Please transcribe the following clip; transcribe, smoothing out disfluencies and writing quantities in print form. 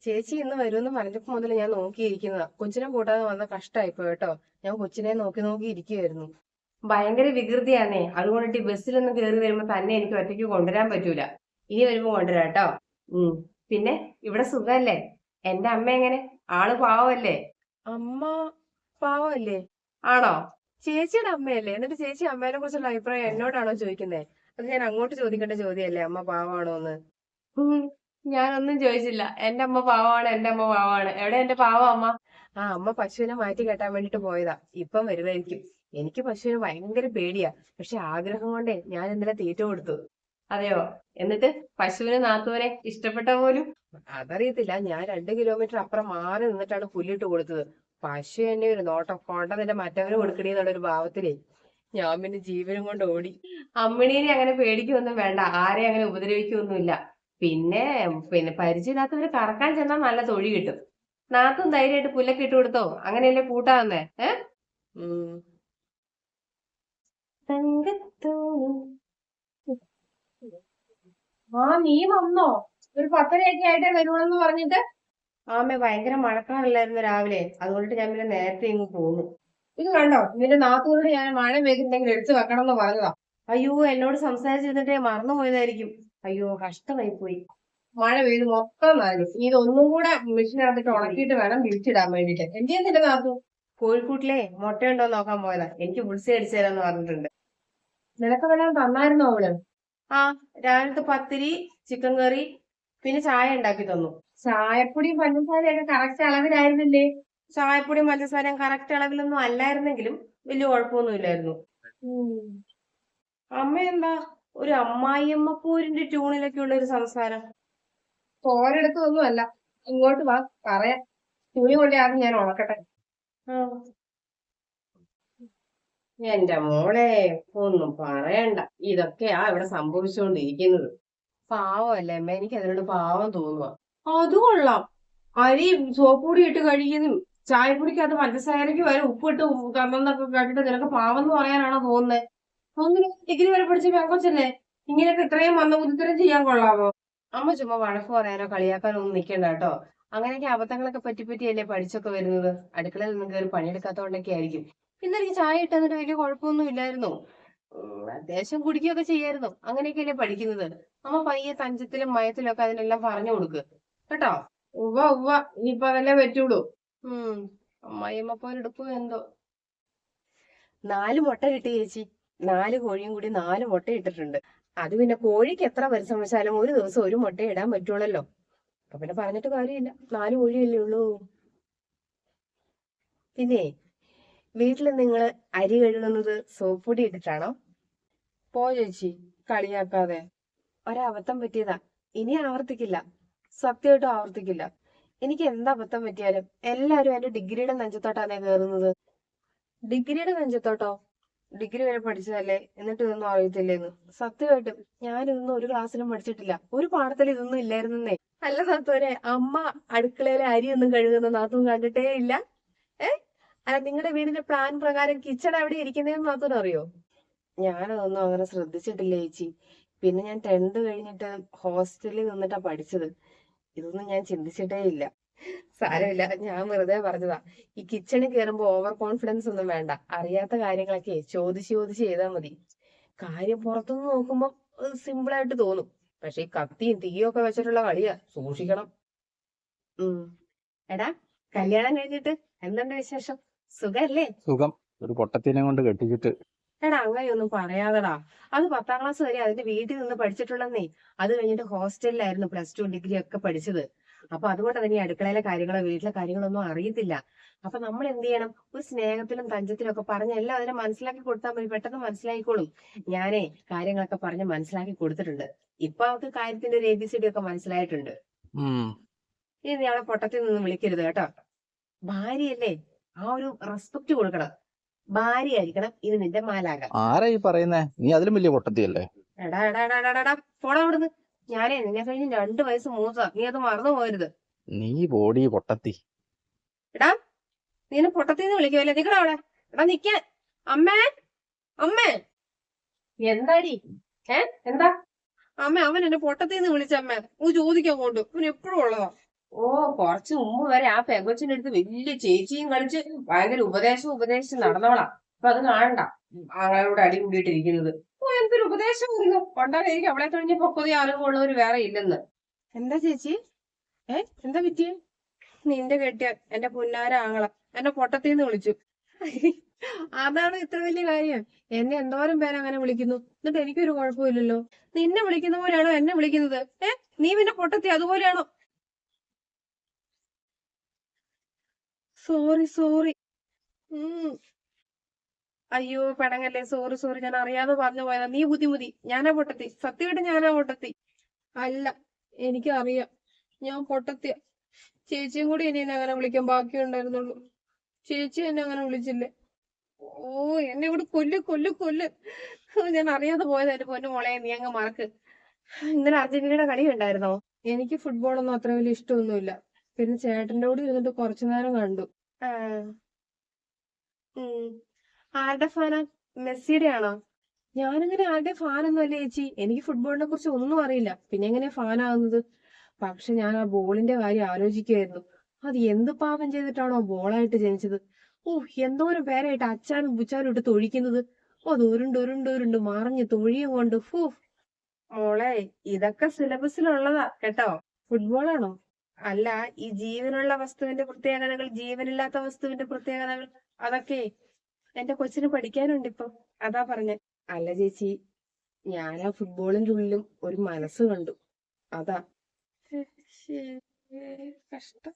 ചേച്ചി ഇന്ന് വരുമെന്ന് പറഞ്ഞപ്പോ മുതൽ ഞാൻ നോക്കിയിരിക്കുന്നതാ. കൊച്ചിനെ കൂട്ടാതെ വന്ന കഷ്ടമായിപ്പോ കേട്ടോ. ഞാൻ കൊച്ചിനെ നോക്കി നോക്കി ഇരിക്കുവായിരുന്നു. ഭയങ്കര വികൃതിയാന്നേ. അതുകൊണ്ടിട്ട് ഈ ബസ്സിലൊന്നും കയറി വരുമ്പോ തന്നെ എനിക്ക് ഒറ്റയ്ക്ക് കൊണ്ടുവരാൻ പറ്റൂല. ഇനി വരുമ്പോ കൊണ്ടുവരാം കേട്ടോ. ഉം. പിന്നെ ഇവിടെ സുഖല്ലേ? എന്റെ അമ്മ എങ്ങനെ? ആള് പാവല്ലേ? അമ്മ പാവല്ലേ? ആണോ? ചേച്ചിയുടെ അമ്മയല്ലേ? എന്നിട്ട് ചേച്ചി അമ്മേനെ കുറിച്ചുള്ള അഭിപ്രായം എന്നോടാണോ ചോദിക്കുന്നേ? അത് ഞാൻ അങ്ങോട്ട് ചോദിക്കേണ്ട ചോദ്യമല്ലേ, അമ്മ പാവാണോ എന്ന്? ഞാനൊന്നും ചോദിച്ചില്ല. എന്റെ അമ്മ പാവാണ്, എന്റെ അമ്മ പാവാണ്. എവിടെ എന്റെ പാവ അമ്മ? അമ്മ പശുവിനെ മാറ്റി കെട്ടാൻ വേണ്ടിട്ട് പോയതാ. ഇപ്പം വരുമായിരിക്കും. എനിക്ക് പശുവിനെ ഭയങ്കര പേടിയാ. പക്ഷെ ആഗ്രഹം കൊണ്ടേ ഞാൻ ഇന്നലെ തീറ്റ കൊടുത്തു. അതെയോ? എന്നിട്ട് പശുവിന് നാത്തൂനെ ഇഷ്ടപ്പെട്ട പോലും? അതറിയത്തില്ല. ഞാൻ 2 കിലോമീറ്റർ അപ്പുറം മാറി നിന്നിട്ടാണ് പുല്ലിട്ട് കൊടുത്തത്. പശു എന്നെ ഒരു നോട്ടം കൊണ്ടതിന്റെ മറ്റവന് കൊടുക്കണി എന്നുള്ളൊരു ഭാവത്തിലേ ഞാൻ പിന്നെ ജീവനും കൊണ്ട് ഓടി. അമ്മിണീനെ അങ്ങനെ പേടിക്കൊന്നും വേണ്ട. ആരെയും അങ്ങനെ ഉപദ്രവിക്കൊന്നുമില്ല. പിന്നെ പിന്നെ പരിചയമില്ലാത്തവര് കറക്കാൻ ചെന്നാൽ നല്ല തൊഴി കിട്ടും. നാത്തും ധൈര്യമായിട്ട് പുല്ലൊക്കെ ഇട്ട് കൊടുത്തോ. അങ്ങനെയല്ലേ കൂട്ടാവുന്നേ? നീ വന്നോ? ഒരു 10:30 ആയിട്ടേ വരുവോളെന്ന് പറഞ്ഞിട്ട്. ആമേ ഭയങ്കര മഴക്കാറില്ലായിരുന്നു രാവിലെ. അതുകൊണ്ടിട്ട് ഞാൻ പിന്നെ നേരത്തെ ഇങ്ങ് പോന്നു. ഇത് കണ്ടോ, നിന്റെ നാത്തൂരോട് ഞാൻ മഴ പെയ്തിട്ടുണ്ടെങ്കിൽ എടുത്തു വെക്കണം എന്ന് പറഞ്ഞതാ. അയ്യോ, എന്നോട് സംസാരിച്ചിരുന്നിട്ടേ മറന്നു പോയതായിരിക്കും. അയ്യോ, കഷ്ടമായി പോയി. മഴ പെയ്ത് മൊത്തം നനഞ്ഞു. ഇതൊന്നും കൂടെ മെഷീനകത്തിട്ട് ഉണക്കിയിട്ട് വേണം വിരിച്ചിടാൻ വേണ്ടിട്ട്. എന്ത് ചെയ്യുന്നില്ല നാത്തു? കോഴിക്കൂട്ടിലെ മുട്ടയുണ്ടോ നോക്കാൻ പോയതാ. എനിക്ക് ബുൾസൈ അടിച്ചു തരാന്ന് പറഞ്ഞിട്ടുണ്ട്. നിനക്ക് വല്ലതും തന്നായിരുന്നോ അവള്? രാവിലത്തെ പത്തിരി, ചിക്കൻ കറി, പിന്നെ ചായ ഉണ്ടാക്കി തന്നു. ചായപ്പൊടിയും പഞ്ചസാരയൊക്കെ കറക്റ്റ് അളവിലായിരുന്നില്ലേ? ചായപ്പൊടിയും പഞ്ചസാരയും കറക്റ്റ് അളവിലൊന്നും അല്ലായിരുന്നെങ്കിലും വലിയ കുഴപ്പമൊന്നുമില്ലായിരുന്നു. അമ്മ എന്താ ഒരു അമ്മായിയമ്മ പോരിന്റെ ട്യൂണിലൊക്കെ ഉള്ള ഒരു സംസാരം? പോരെടുത്തൊന്നും അല്ല. ഇങ്ങോട്ട് വാ, പറയാം. തുണി കൊണ്ടേ ആദ്യം ഞാൻ ഉണക്കട്ടെ. എന്റെ മോളെ, ഒന്നും പറയണ്ട. ഇതൊക്കെയാ ഇവിടെ സംഭവിച്ചുകൊണ്ടിരിക്കുന്നത്. പാവമല്ലേ അമ്മ? എനിക്ക് അതിനോട് പാവം തോന്നുക. അത് കൊള്ളാം. അരി സോപ്പുപൊടി ഇട്ട് കഴിക്കുന്നതും ചായപ്പൊടിക്കകത്ത് പഞ്ചസാരയ്ക്ക് വരെ ഉപ്പിട്ട് തന്നൊക്കെ കേട്ടിട്ട് നിനക്ക് പാവം എന്ന് പറയാനാണോ തോന്നുന്നത്? ഒന്നിനും ഡിഗ്രി വരെ പഠിച്ച പെങ്കൊച്ചല്ലേ? ഇങ്ങനെയൊക്കെ ഇത്രയും മന്ദബുദ്ധിത്തരം ചെയ്യാൻ കൊള്ളാമോ? അമ്മ ചുമ്മാ വഴക്ക് പറയാനോ കളിയാക്കാനോ ഒന്നും നിൽക്കണ്ട കേട്ടോ. അങ്ങനെയൊക്കെ അബദ്ധങ്ങളൊക്കെ പറ്റിയല്ലേ പഠിച്ചൊക്കെ വരുന്നത്. അടുക്കളയിൽ നിന്നും കയറി പണിയെടുക്കാത്തോണ്ടൊക്കെ ആയിരിക്കും. ഇന്നെനിക്ക് ചായ ഇട്ടതിന് വലിയ കുഴപ്പമൊന്നും ഇല്ലായിരുന്നു. അത്യാവശ്യം കുടിക്കുകയൊക്കെ ചെയ്യായിരുന്നു. അങ്ങനെയൊക്കെയല്ലേ പഠിക്കുന്നത്. അമ്മ പയ്യെ തഞ്ചത്തിലും മയത്തിലും ഒക്കെ അതിനെല്ലാം പറഞ്ഞു കൊടുക്ക് കേട്ടോ. ഇനിയിപ്പൊ അതല്ലേ പറ്റുള്ളൂ. അമ്മായിയമ്മ പോലെ എടുക്കുമോ എന്തോ. 4 മുട്ട കിട്ടി ചേച്ചി. 4 കോഴിയും കൂടി 4 മുട്ട ഇട്ടിട്ടുണ്ട്. അത് പിന്നെ കോഴിക്ക് എത്ര പരിശ്രമിച്ചാലും ഒരു ദിവസം ഒരു മുട്ട ഇടാൻ പറ്റുള്ളല്ലോ. അപ്പൊ പിന്നെ പറഞ്ഞിട്ട് കാര്യമില്ല. 4 കോഴിയല്ലേ ഉള്ളൂ. പിന്നെ വീട്ടിൽ നിങ്ങൾ അരി കഴുകുന്നത് സോപ്പ് പൊടി ഇട്ടിട്ടാണോ? പോ ചേച്ചി, കളിയാക്കാതെ. ഒരബദ്ധം പറ്റിയതാ. ഇനി ആവർത്തിക്കില്ല. സത്യമായിട്ടും ആവർത്തിക്കില്ല. എനിക്ക് എന്താ അബദ്ധം പറ്റിയാലും എല്ലാരും എന്റെ ഡിഗ്രിയുടെ നെഞ്ചത്തോട്ടാണേ കയറുന്നത്. ഡിഗ്രിയുടെ നെഞ്ചത്തോട്ടോ? ഡിഗ്രി വരെ പഠിച്ചതല്ലേ, എന്നിട്ട് ഇതൊന്നും അറിയത്തില്ലേന്ന്? സത്യമായിട്ടും ഞാൻ ഇതൊന്നും ഒരു ക്ലാസ്സിലും പഠിച്ചിട്ടില്ല. ഒരു പാഠത്തിൽ ഇതൊന്നും ഇല്ലായിരുന്നേ. അല്ല നാത്തൂരെ, അമ്മ അടുക്കളയിലെ അരിയൊന്നും കഴുകുന്ന നാത്തൂൻ കണ്ടിട്ടേ ഇല്ല. അല്ല, നിങ്ങളുടെ വീടിന്റെ പ്ലാൻ പ്രകാരം കിച്ചൺ എവിടെ ഇരിക്കുന്നതെന്ന് നാത്തൂൻ അറിയോ? ഞാനതൊന്നും അങ്ങനെ ശ്രദ്ധിച്ചിട്ടില്ല ചേച്ചി. പിന്നെ ഞാൻ 10th കഴിഞ്ഞിട്ട് ഹോസ്റ്റലിൽ നിന്നിട്ടാ പഠിച്ചത്. ഇതൊന്നും ഞാൻ ചിന്തിച്ചിട്ടേ ഇല്ല. സാരമില്ല, ഞാൻ വെറുതെ പറഞ്ഞതാ. ഈ കിച്ചണിൽ കയറുമ്പോ ഓവർ കോൺഫിഡൻസ് ഒന്നും വേണ്ട. അറിയാത്ത കാര്യങ്ങളൊക്കെ ചോദിച്ച് ചെയ്താൽ മതി. കാര്യം പുറത്തുനിന്ന് നോക്കുമ്പോ സിമ്പിൾ ആയിട്ട് തോന്നും. പക്ഷെ ഈ കത്തിയും തീയും ഒക്കെ വെച്ചിട്ടുള്ള കളിയാ, സൂക്ഷിക്കണം. എടാ, കല്യാണം കഴിഞ്ഞിട്ട് എന്തുണ്ട് വിശേഷം? സുഖല്ലേ? സുഖം. ഒരു പൊട്ടത്തിനെ കൊണ്ട് കെട്ടിച്ചിട്ട്. എടാ, അങ്ങനെയൊന്നും പറയാതെടാ. അത് 10ാം ക്ലാസ് വരെ അതിന്റെ വീട്ടിൽ നിന്ന് പഠിച്ചിട്ടുള്ളന്നേ. അത് കഴിഞ്ഞിട്ട് ഹോസ്റ്റലിലായിരുന്നു +2 ഡിഗ്രി ഒക്കെ പഠിച്ചത്. അപ്പൊ അതുകൊണ്ട് തന്നെ ഈ അടുക്കളയിലെ കാര്യങ്ങളോ വീട്ടിലെ കാര്യങ്ങളൊന്നും അറിയത്തില്ല. അപ്പൊ നമ്മൾ എന്ത് ചെയ്യണം? ഒരു സ്നേഹത്തിലും തഞ്ചത്തിലും ഒക്കെ പറഞ്ഞ് എല്ലാം അതിനെ മനസ്സിലാക്കി കൊടുത്താൽ മതി. പെട്ടെന്ന് മനസ്സിലാക്കിക്കോളും. ഞാനേ കാര്യങ്ങളൊക്കെ പറഞ്ഞ് മനസ്സിലാക്കി കൊടുത്തിട്ടുണ്ട്. ഇപ്പൊ അവർക്ക് കാര്യത്തിന്റെ ഒരു ABCD ഒക്കെ മനസ്സിലായിട്ടുണ്ട്. ഇനി നീ അവളെ പൊട്ടത്തിൽ നിന്ന് വിളിക്കരുത് കേട്ടോ. ഭാര്യയല്ലേ, ആ ഒരു റെസ്പെക്ട് കൊടുക്കണം. ഭാര്യ ആയിരിക്കണം ഇത് നിന്റെ മാലാക. ആരാ ഈ പറയുന്നേ? നീ അതിലും വലിയ പൊട്ടത്തിയല്ലേ? എടാ പോടാ അവിടുന്ന്. ഞാനേ നിന്നെ കഴിഞ്ഞ് 2 വയസ്സ് മൂത്ത. നീ അത് മറന്നു പോകരുത്. നീ ബോഡി പൊട്ടത്തി. എടാ, നീ പൊട്ടത്തിന്ന് വിളിക്കുമല്ലേ? നിക്കടാ അവിടെ. എടാ നിക്കാൻ. അമ്മേ, അമ്മേ. എന്താടി? എന്താ? അമ്മ, അവൻ എന്നെ പൊട്ടത്തിന്ന് വിളിച്ചമ്മേ. ചോദിക്കാൻ കൊണ്ട് അവൻ എപ്പോഴും ഉള്ളതാ. ഓ, കുറച്ച് മുമ്പ് വരെ ആ പെങ്കൊച്ചിന്റെ അടുത്ത് വലിയ ചേച്ചിയും കളിച്ച് ഭയങ്കര ഉപദേശിച്ച് നടന്നോളാം. അപ്പൊ അത് കാണണ്ട. ആങ്ങളോട് അടി കൂടിയിട്ടിരിക്കുന്നത്. ഓ, എന്തൊരു ഉപദേശമായിരുന്നു. കൊണ്ടായിരിക്കും അവളെ കഴിഞ്ഞ് പൊക്കതി അറിവുള്ളവര് വേറെ ഇല്ലെന്ന്. എന്താ ചേച്ചി? എന്താ പറ്റിയേ? നിന്റെ കെട്ടിയ എന്റെ പുന്നാര ആങ്ങള എന്നെ പൊട്ടത്തിന്ന് വിളിച്ചു. അതാണ് ഇത്ര വലിയ കാര്യം. എന്നെ എന്തോരം പേര് അങ്ങനെ വിളിക്കുന്നു, എന്നിട്ട് എനിക്കൊരു കുഴപ്പമില്ലല്ലോ. നിന്നെ വിളിക്കുന്ന പോലെയാണോ എന്നെ വിളിക്കുന്നത്? നീ പിന്നെ പൊട്ടത്തി അതുപോലെയാണോ? Sorry sorry. അയ്യോ പെണങ്ങല്ലേ, സോറി ഞാൻ അറിയാതെ പറഞ്ഞു പോയതാ. നീ ബുദ്ധിമുട്ടി, ഞാനാ പൊട്ടത്തി, സത്യമായിട്ട് ഞാനാ പൊട്ടത്തി. അല്ല, എനിക്കറിയാം ഞാൻ പൊട്ടത്തിയ. ചേച്ചിയും കൂടി ഇനി എന്നെ അങ്ങനെ വിളിക്കാൻ ബാക്കിയുണ്ടായിരുന്നുള്ളൂ. ചേച്ചി എന്നെ അങ്ങനെ വിളിച്ചില്ലേ. ഓ, എന്നെ ഇവിടെ കൊല്ല്. ഞാൻ അറിയാതെ പോയത് എന്റെ പൊന്നു മോളെ, നീ അങ്ങ് മറക്ക്. ഇന്നലെ അർജന്റീനയുടെ കളി ഉണ്ടായിരുന്നോ? എനിക്ക് ഫുട്ബോളൊന്നും അത്ര വലിയ ഇഷ്ടമൊന്നുമില്ല. പിന്നെ ചേട്ടന്റെ കൂടെ ഇരുന്നിട്ട് കുറച്ചു നേരം കണ്ടു. ആ, ഉം. ആരുടെ ഫാനാ? മെസ്സിയുടെ ആണോ? ഞാനങ്ങനെ ആരുടെ ഫാനൊന്നും അല്ല ചേച്ചി. എനിക്ക് ഫുട്ബോളിനെ കുറിച്ച് ഒന്നും അറിയില്ല. പിന്നെ എങ്ങനെയാ ഫാനാകുന്നത്? പക്ഷെ ഞാൻ ആ ബോളിന്റെ കാര്യം ആലോചിക്കുമായിരുന്നു. അത് എന്ത് പാപം ചെയ്തിട്ടാണോ ബോളായിട്ട് ജനിച്ചത്? ഓ, എന്തോരം പേരായിട്ട് അച്ചാനും പുച്ചാനും ഇട്ട് തൊഴിക്കുന്നത്. ഓ, അത് ഉരുണ്ട് മറിഞ്ഞ് തൊഴിയും കൊണ്ട്. ഫൂ, മോളെ, ഇതൊക്കെ സിലബസിലുള്ളതാ കേട്ടോ. ഫുട്ബോളാണോ? അല്ല, ഈ ജീവനുള്ള വസ്തുവിന്റെ പ്രത്യേകതകൾ, ജീവനില്ലാത്ത വസ്തുവിന്റെ പ്രത്യേകതകൾ, അതൊക്കെ എന്റെ കൊച്ചിന് പഠിക്കാനുണ്ട് ഇപ്പൊ. അതാ പറഞ്ഞെ. അല്ല ചേച്ചി, ഞാൻ ആ ഫുട്ബോളിന്റെ ഉള്ളിലും ഒരു മനസ്സ് കണ്ടു. അതാ. ശ്ശേ, കഷ്ടം.